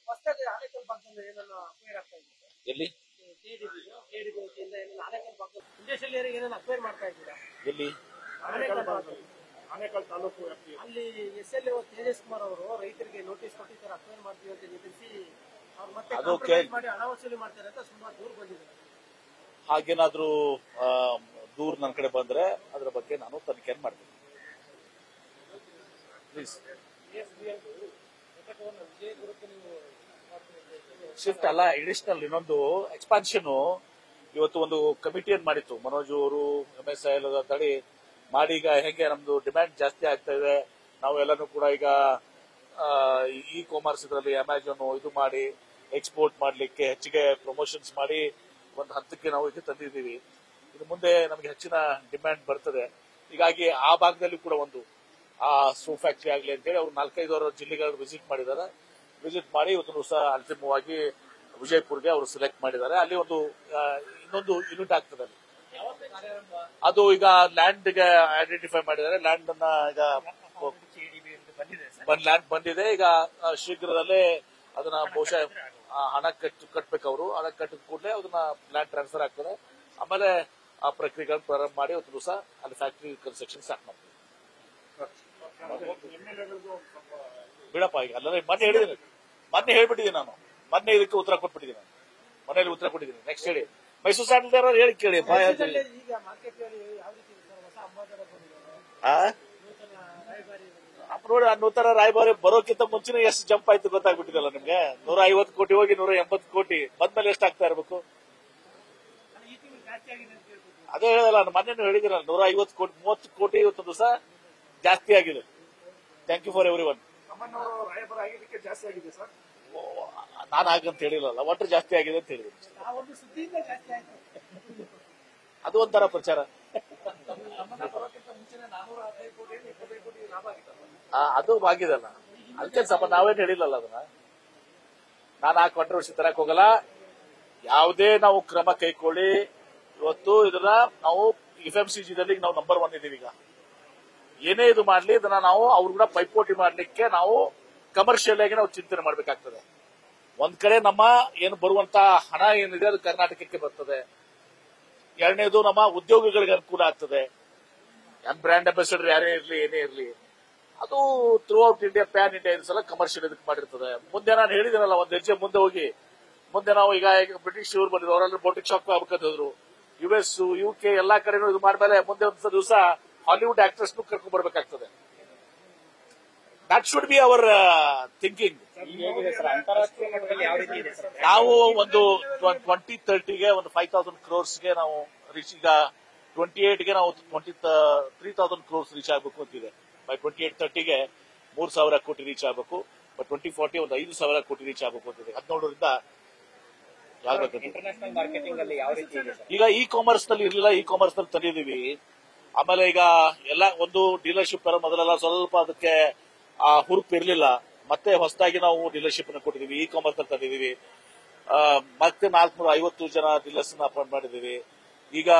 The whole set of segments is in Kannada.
ಹೊಸದಾಗಿ ಆನೇಕಲ್ ಭಾಗದಿಂದ ಏನನ್ನ ಅಕ್ವೈರ್ ಆಗ್ತಾ ಇದೆ ಎಲ್ಲಿ ಕೆಡಿಬಿ ವತಿಯಿಂದ ಏನನ್ನ ಆನೇಕಲ್ ಭಾಗದಲ್ಲಿ ಇಂಡಸ್ಟ್ರಿಯಲ್ ಏರಿಯಾ ಏನನ್ನ ಅಕ್ವೈರ್ ಮಾಡ್ತಾ ಇದ್ದೀರಾ? ಎಲ್ಲಿ ಆನೇಕಲ್ ತಾಲೂಕು ಅಲ್ಲಿ SLO ತೇಜಸ್ ಕುಮಾರ್ ಅವರು ರೈತರಿಗೆ ನೋಟಿಸ್ ಕೊಟ್ಟಿದ್ದಾರೆ, ಅಕ್ವೈರ್ ಮಾಡ್ತೀವಿ ಅಂತ ನಿಲ್ಲಿಸಿ ಅವ್ರು ಮತ್ತೆ ಕಾಂಪ್ರಮೈಸ್ ಮಾಡಿ ಹಣ ವಸೂಲಿ ಮಾಡ್ತಾರೆ ಅಂತ ಸುಮಾರು ದೂರು ಬಂದಿದೆ. ಹಾಗೇನಾದ್ರೂ ದೂರ ನನ್ನ ಕಡೆ ಬಂದ್ರೆ ಅದರ ಬಗ್ಗೆ ನಾನು ತನಿಖೆ ಮಾಡ್ತೀನಿ. ಪ್ಲೀಸ್ ಶಿಫ್ಟ್ ಅಲ್ಲ, ಅಡಿಷನಲ್ ಇನ್ನೊಂದು ಎಕ್ಸ್ಪಾನ್ಷನ್ ಇವತ್ತು ಒಂದು ಕಮಿಟಿಯನ್ನು ಮಾಡಿತ್ತು ಮನೋಜ್ ಅವರು MSI ತಡಿ ಮಾಡಿ. ಈಗ ಹೆಂಗೆ ನಮ್ದು ಡಿಮ್ಯಾಂಡ್ ಜಾಸ್ತಿ ಆಗ್ತಾ ಇದೆ, ನಾವು ಎಲ್ಲಾನು ಕೂಡ ಈಗ ಇ ಕಾಮರ್ಸ್ ಇದರಲ್ಲಿ ಅಮೆಜಾನ್ ಇದು ಮಾಡಿ ಎಕ್ಸ್ಪೋರ್ಟ್ ಮಾಡ್ಲಿಕ್ಕೆ ಹೆಚ್ಚಿಗೆ ಪ್ರಮೋಷನ್ಸ್ ಮಾಡಿ ಒಂದು ಹಂತಕ್ಕೆ ನಾವು ಇದು ತಂದಿದ್ದೀವಿ. ಇದು ಮುಂದೆ ನಮಗೆ ಹೆಚ್ಚಿನ ಡಿಮ್ಯಾಂಡ್ ಬರ್ತದೆ. ಹೀಗಾಗಿ ಆ ಭಾಗದಲ್ಲಿ ಕೂಡ ಒಂದು ಆ ಸೋ ಫ್ಯಾಕ್ಟರಿ ಆಗಲಿ ಅಂತೇಳಿ ಅವ್ರು 4-5 ಜಿಲ್ಲೆಗಳು ವಿಸಿಟ್ ಮಾಡಿದ್ದಾರೆ. ವಿಸಿಟ್ ಮಾಡಿ ಇವತ್ತು ಸಹ ಅಂತಿಮವಾಗಿ ವಿಜಯಪುರ್ಗೆ ಅವರು ಸೆಲೆಕ್ಟ್ ಮಾಡಿದ್ದಾರೆ. ಅಲ್ಲಿ ಒಂದು ಇನ್ನೊಂದು ಯೂನಿಟ್ ಆಗ್ತದೆ. ಅದು ಈಗ ಲ್ಯಾಂಡ್ ಗೆ ಐಡೆಂಟಿಫೈ ಮಾಡಿದ್ದಾರೆ. ಲ್ಯಾಂಡ್ ಅನ್ನ ಈಗ ಲ್ಯಾಂಡ್ ಬಂದಿದೆ. ಈಗ ಶೀಘ್ರದಲ್ಲೇ ಅದನ್ನ ಬಹುಶಃ ಹಣ ಕಟ್ಟಬೇಕು. ಅವರು ಹಣ ಕಟ್ಟಿದ ಕೂಡಲೇ ಅದನ್ನ ಲ್ಯಾಂಡ್ ಟ್ರಾನ್ಸ್ಫರ್ ಆಗ್ತದೆ. ಆಮೇಲೆ ಆ ಪ್ರಕ್ರಿಯೆಗಳನ್ನು ಪ್ರಾರಂಭ ಮಾಡಿ ಇವತ್ತು ದಿವಸ ಅಲ್ಲಿ ಫ್ಯಾಕ್ಟರಿ ಕನ್ಸ್ಟ್ರಕ್ಷನ್ ಸ್ಟಾರ್ಟ್ ಮಾಡ್ತೀವಿ. ಬಿಡಪ್ಪ, ಈಗ ಅಲ್ಲ ಮೊನ್ನೆ ಹೇಳಿದ್ದೀನಿ, ಮೊನ್ನೆ ಹೇಳ್ಬಿಟ್ಟಿದ್ದೀನಿ ನಾನು. ಮೊನ್ನೆ ಇದಕ್ಕೆ ಉತ್ತರ ಕೊಟ್ಬಿಟ್ಟಿದ್ದೀನಿ ನಾನು. ಮನೆಯಲ್ಲಿ ಉತ್ತರ ಕೊಟ್ಟಿದ್ದೀನಿ. ನೆಕ್ಸ್ಟ್ ಹೇಳಿ ಮೈಸೂರು ಸ್ಯಾಂಡಲ್ ಹೇಳಿ ಕೇಳಿ. ನೋಡಿ, ಆ ನೂತನ ರಾಯಭಾರಿ ಬರೋಕ್ಕಿಂತ ಮುಂಚೆನೇ ಎಷ್ಟು ಜಂಪ್ ಆಯ್ತು ಗೊತ್ತಾಗ್ಬಿಟ್ಟಿದಲ್ಲ ನಿಮ್ಗೆ. 150 ಕೋಟಿ ಹೋಗಿ 180 ಕೋಟಿ ಬಂದ್ಮೇಲೆ ಎಷ್ಟಾಗ್ತಾ ಇರಬೇಕು? ಅದೇ ಹೇಳಲ್ಲ, ಮೊನ್ನೆ ಹೇಳಿದಿರಲ್ಲ, 150 ಕೋಟಿ 30 ಕೋಟಿ ಇವತ್ತು ದಿವಸ ಜಾಸ್ತಿ ಆಗಿದೆ. Thank you for everyone. ನಾನು ಹಾಗಂತ ಹೇಳಿಲ್ಲ, ಒಟ್ಟು ಜಾಸ್ತಿ ಆಗಿದೆ ಅಂತ ಹೇಳಿದ್ದೀನಿ. ಅದು ಒಂಥರ ಪ್ರಚಾರ. ಅದು ಆಗಿದಲ್ಲ, ಅದಕ್ಕೆ ಸ್ವಲ್ಪ ನಾವೇನು ಹೇಳಿಲ್ಲಲ್ಲ ಅದನ್ನ. ನಾನು ಆ ಕಾಂಟ್ರವರ್ಸಿ ತರಕ್ ಹೋಗಲ್ಲ. ಯಾವುದೇ ನಾವು ಕ್ರಮ ಕೈಕೊಳ್ಳಿ, ಇವತ್ತು ಇದನ್ನ ನಾವು FMCG ದಲ್ಲಿ ನಾವು ನಂಬರ್ 1 ಇದೀವಿ. ಈಗ ಏನೇ ಇದು ಮಾಡ್ಲಿ ಇದನ್ನ ನಾವು ಅವ್ರು ಕೂಡ ಪೈಪೋಟಿ ಮಾಡ್ಲಿಕ್ಕೆ ನಾವು ಕಮರ್ಷಿಯಲ್ ಆಗಿ ನಾವು ಚಿಂತನೆ ಮಾಡ್ಬೇಕಾಗ್ತದೆ. ಒಂದ್ ಕಡೆ ನಮ್ಮ ಏನು ಬರುವಂತ ಹಣ ಏನಿದೆ ಅದು ಕರ್ನಾಟಕಕ್ಕೆ ಬರ್ತದೆ. ಎರಡನೇದು ನಮ್ಮ ಉದ್ಯೋಗಿಗಳಿಗೆ ಅನುಕೂಲ ಆಗ್ತದೆ. ಬ್ರ್ಯಾಂಡ್ ಅಂಬಾಸಿಡರ್ ಯಾರೇ ಇರಲಿ, ಏನೇ ಇರಲಿ, ಅದು through out India, PAN India ಸಲ ಕಮರ್ಷಿಯಲ್ ಇದಕ್ಕೆ ಮಾಡಿರ್ತದೆ. ಮುಂದೆ ನಾನು ಹೇಳಿದಿನಲ್ಲ, ಒಂದ್ ಹೆಜ್ಜೆ ಮುಂದೆ ಹೋಗಿ, ಮುಂದೆ ನಾವು ಈಗ ಬ್ರಿಟಿಷ್ ಇವ್ರು ಬಂದಿದ್ರು, ಅವರೆಲ್ಲ ಬೋಟಿಕ್ ಶಾಪ್ ಆಗ್ಬೇಕಂತಿದ್ರು. US, UK ಎಲ್ಲಾ ಕಡೆನೂ ಇದು ಮಾಡ್ಮೇಲೆ ಮುಂದೆ ಒಂದು ದಿವಸ ಹಾಲಿವುಡ್ ಆಕ್ಟರ್ಸ್ ಕರ್ಕೊಂಡ್ ಬರ್ಬೇಕಾಗ್ತದೆ. That should be our thinking. ನಾವು ಒಂದು 2030ಗೆ ಒಂದು 5,000 crores ನಾವು ರೀಚ್, ಈಗ 28ಗೆ ನಾವು 3,000 crores ರೀಚ್ ಆಗಬೇಕು ಅಂತಿದೆ. ಬೈ 28-30ಗೆ 3,000 ಕೋಟಿ ರೀಚ್ ಆಗಬೇಕು. ಬಟ್ 2040 ಒಂದು 5,000 ಕೋಟಿ ರೀಚ್ ಆಗಬೇಕು ಅಂತಿದೆ. 17ರಿಂದ ಇಂಟರ್ನ್ಯಾಷನಲ್ ಮಾರ್ಕೆಟಿಂಗ್ ಅಲ್ಲಿ ಯಾವ ರೀತಿ ಇದೆ? ಈಗ ಇ ಕಾಮರ್ಸ್ ನಲ್ಲಿ ಇರಲಿಲ್ಲ, ಇ ಕಾಮರ್ಸ್ ನಲ್ಲಿ ತಂದಿದ್ದೀವಿ. ಆಮೇಲೆ ಈಗ ಎಲ್ಲ ಒಂದು ಡೀಲರ್ಶಿಪ್ ಮೊದಲೆಲ್ಲ ಸ್ವಲ್ಪ ಅದಕ್ಕೆ ಹುರುಪು ಇರಲಿಲ್ಲ. ಮತ್ತೆ ಹೊಸದಾಗಿ ನಾವು ಡೀಲರ್ಶಿಪ್ ಅನ್ನು ಕೊಟ್ಟಿದ್ದೀವಿ, ಇ ಕಾಮರ್ಸ್ ನಲ್ಲಿ ತಂದಿದ್ದೀವಿ. ಮತ್ತೆ 450 ಜನ ಡೀಲರ್ಸ್ ಅಪಾಯಿಂಟ್ ಮಾಡಿದ್ದೀವಿ. ಈಗ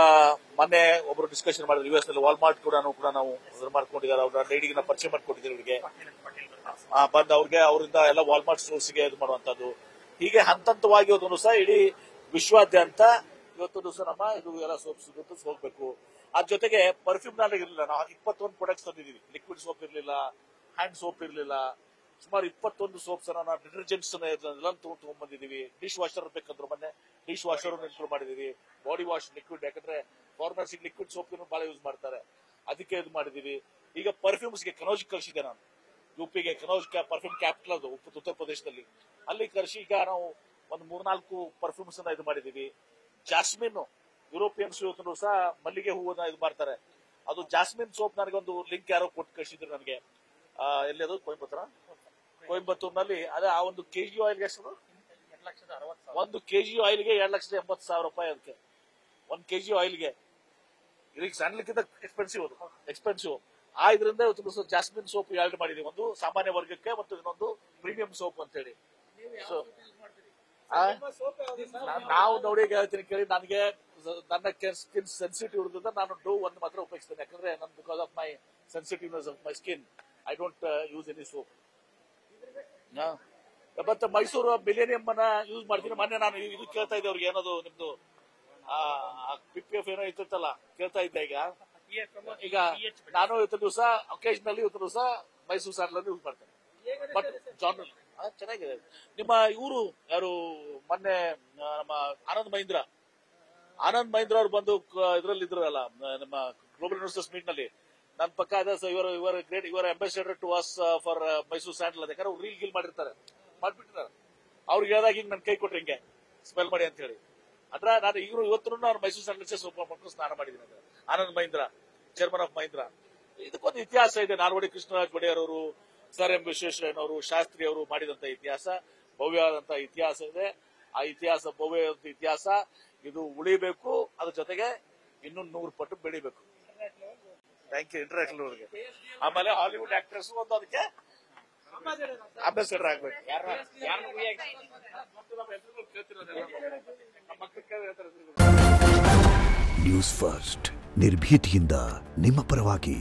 ಮೊನ್ನೆ ಒಬ್ರು ಡಿಸ್ಕಷನ್ ಮಾಡಿದ್ರು, US ನಲ್ಲಿ ವಾಲ್ಮಾರ್ಟ್ ಕೂಡ ನಾವು ಮಾಡ್ಕೊಂಡಿದ್ದಾರೆ. ಅವ್ರ ಲೇಡಿಗೆ ನಾವು ಪರಿಚಯ ಮಾಡ್ಕೊಟ್ಟಿದ್ದೀವಿ. ಅವರಿಗೆ ಬಂದು ಅವ್ರಿಗೆ ಅವರಿಂದ ಎಲ್ಲ ವಾಲ್ಮಾರ್ಟ್ ಸ್ಟೋರ್ಸ್ಗೆ ಇದು ಮಾಡುವಂತದ್ದು. ಹೀಗೆ ಹಂತವಾಗಿ ಒಂದು ಸಹ ಇಡೀ ವಿಶ್ವಾದ್ಯಂತ ಇವತ್ತು ದಿವಸ ನಮ್ಮ ಇದು ಎಲ್ಲ ಸೋಪ್ಸ್ ಹೋಗ್ಬೇಕು. ಅದ್ರ ಜೊತೆಗೆ ಪರ್ಫ್ಯೂಮ್ ನಲ್ಲಿ ಇರಲಿಲ್ಲ, ನಾವು 21 ಪ್ರಾಡಕ್ಟ್ಸ್ ತಂದಿದ್ದೀವಿ. ಲಿಕ್ವಿಡ್ ಸೋಪ್ ಇರಲಿಲ್ಲ, ಹ್ಯಾಂಡ್ ಸೋಪ್ ಇರಲಿಲ್ಲ. ಸುಮಾರು 21 ಸೋಪ್ಸ್ ಡಿಟರ್ಜೆಂಟ್ಸ್ ಎಲ್ಲ ತಗೊಂಡ್ಬಂದಿದ್ದೀವಿ. ಡಿಶ್ ವಾಷರ್ ಬೇಕಂದ್ರೆ ಮೊನ್ನೆ ಡಿಶ್ ವಾಷರ್ ಇನ್ಸ್ಟಾಲ್ ಮಾಡಿದೀವಿ. ಬಾಡಿ ವಾಶ್ ಲಿಕ್ವಿಡ್, ಯಾಕಂದ್ರೆ ಫಾರ್ಮರ್ಸ್ ಲಿಕ್ವಿಡ್ ಸೋಪ್ ಬಹಳ ಯೂಸ್ ಮಾಡ್ತಾರೆ, ಅದಕ್ಕೆ ಇದು ಮಾಡಿದೀವಿ. ಈಗ ಪರ್ಫ್ಯೂಮ್ಸ್ಗೆ ಕನೌಜ್ ಕಳಿಸಿದೆ ನಾನು. UPಗೆ ಕನೌಜ್ ಪರ್ಫ್ಯೂಮ್ ಕ್ಯಾಪಿಟಲ್ ಅದು ಉತ್ತರ ಪ್ರದೇಶದಲ್ಲಿ. ಅಲ್ಲಿ ಕರೆಸಿ ಈಗ ನಾವು ಒಂದು 3-4 ಪರ್ಫ್ಯೂಮ್ಸ್ ಅನ್ನ ಇದು ಮಾಡಿದೀವಿ. ಜಾಸ್ಮಿನ್, ಯುರೋಪಿಯನ್ಸ್ ಇವತ್ತು ಸಹ ಮಲ್ಲಿಗೆ ಹೂವನ್ನ ಇದು ಮಾಡ್ತಾರೆ. ಅದು ಜಾಸ್ಮಿನ್ ಸೋಪ್ ನನಗೊಂದು ಲಿಂಕ್ ಯಾರೋ ಕೊಟ್ಟು ಕಳಿಸಿದ್ರು ನನಗೆ. ಎಲ್ಲಿ ಅದು ಕೊಯಂಬತ್ತೂರ್ನಲ್ಲಿ. ಅದೇ ಆ ಒಂದು ಕೆಜಿ ಆಯಿಲ್ಗೆ ಎಷ್ಟು? 2,60,000. 1 kg ಆಯಿಲ್ಗೆ 2,80,000 ರೂಪಾಯಿ. ಅದಕ್ಕೆ 1 kg ಆಯಿಲ್ಗೆ. ಈಗ ಸಣ್ಣಲಿಕ್ಕಿಂತ ಎಕ್ಸ್ಪೆನ್ಸಿವ್. ಇದರಿಂದ ಜಾಸ್ಮಿನ್ ಸೋಪ್ ಎರಡು ಮಾಡಿದೀವಿ. ಒಂದು ಸಾಮಾನ್ಯ ವರ್ಗಕ್ಕೆ ಮತ್ತು ಇನ್ನೊಂದು ಪ್ರೀಮಿಯಂ ಸೋಪ್ ಅಂತ ಹೇಳಿ. ನಾವು ನೋಡಿ ಹೇಳ್ತೀನಿ ಕೇಳಿ, ನನಗೆ ನನ್ನ ಸ್ಕಿನ್ ಸೆನ್ಸಿಟಿವ್ ಇರೋದ್ರಿಂದ ನಾನು ಡೋ ಒಂದು ಮಾತ್ರ ಉಪಯೋಗಿಸ್ತೇನೆ. ಯಾಕಂದ್ರೆ ನಾನು because of my sensitiveness of my skin I don't use any soap. ಮತ್ತೆ ಮೈಸೂರು ಮಿಲೇನಿಯಂ ಅನ್ನ ಯೂಸ್ ಮಾಡ್ತೀನಿ. ಮೊನ್ನೆ ನಾನು ಇದು ಕೇಳ್ತಾ ಇದ್ದೆ ಅವ್ರಿಗೆ, ಏನದು ನಿಮ್ದು PPF ಏನೋ ಇತ್ತಲ್ಲ, ಕೇಳ್ತಾ ಇದ್ದೆ. ಈಗ ನಾನು ಇವತ್ತು ದಿವಸ ಒಕೇಶನಲ್ಲಿ ಇವತ್ತು ದಿವಸ ಮೈಸೂರು ಸ್ಯಾಂಡಲ್ ಯೂಸ್ ಮಾಡ್ತೇನೆ. ಬಟ್ ಜಾನರಲ್ ಚೆನ್ನಾಗಿದೆ. ನಿಮ್ಮ ಇವರು ಯಾರು ಮೊನ್ನೆ ನಮ್ಮ ಆನಂದ್ ಮಹೀಂದ್ರ ಅವ್ರು ಬಂದು ಇದ್ರಲ್ಲಿ ಇದ್ರಲ್ಲ, ನಮ್ಮ ಗ್ಲೋಬಲ್ ಇನ್ವೆಸ್ಟರ್ಸ್ ಮೀಟ್ ನಲ್ಲಿ ನನ್ನ ಪಕ್ಕ ಇದೆ. ಇವರ ಗ್ರೇಟ್, ಇವರ ambassador to was for Mysore sandal. ಯಾಕಂದ್ರೆ ಅವ್ರು ರೀಲ್ ಗೀಲ್ ಮಾಡ್ಬಿಟ್ಟಿದ್ದಾರೆ. ಅವ್ರಿಗೆ ಹೇಳಿದಾಗ ಹಿಂಗ್ ನನ್ ಕೈ ಕೊಟ್ರೆ ಹಿಂಗೆ ಸ್ಮೆಲ್ ಮಾಡಿ ಅಂತ ಹೇಳಿ. ಅಂದ್ರೆ ನಾನು ಈಗ ಇವತ್ತು ಅವ್ರು ಮೈಸೂರು ಸ್ಯಾಂಡಲ್ ಸ್ವಲ್ಪ ಮಕ್ಕಳು ಸ್ನಾನ ಮಾಡಿದ್ದೀನಿ. Anand Mahindra, chairman of Mahindra. ಇದಕ್ಕೊಂದು ಇತಿಹಾಸ ಇದೆ. ನಾಲ್ವಡಿ ಕೃಷ್ಣರಾಜ ಒಡೆಯರ್ ಅವರು, ಸರ್ ಎಂ ವಿಶ್ವೇಶ್ವರಯ್ಯನವರು, ಶಾಸ್ತ್ರಿ ಅವರು ಮಾಡಿದಂತ ಇತಿಹಾಸ, ಭವ್ಯವಾದಂತಹ ಇತಿಹಾಸ ಇದೆ. ಆ ಇತಿಹಾಸ ಭವ್ಯವಾದ ಇತಿಹಾಸ ಇದು ಉಳಿಬೇಕು. ಅದ್ರ ಜೊತೆಗೆ ಇನ್ನೂ 100 ಪಟ್ಟು ಬೆಳಿಬೇಕು. Thank you. ಇಂಟರ್ನ್ಯಾಷನಲ್ ಅವರಿಗೆ. ಆಮೇಲೆ ಹಾಲಿವುಡ್ ಆಕ್ಟ್ರೆಸ್ ಒಂದು ಅದಕ್ಕೆ ಅಂಬಾಸಿಡರ್ ಆಗ್ಬೇಕು. ನ್ಯೂಸ್ ಫಸ್ಟ್, ನಿರ್ಭೀತಿಯಿಂದ ನಿಮ್ಮ ಪರವಾಗಿ.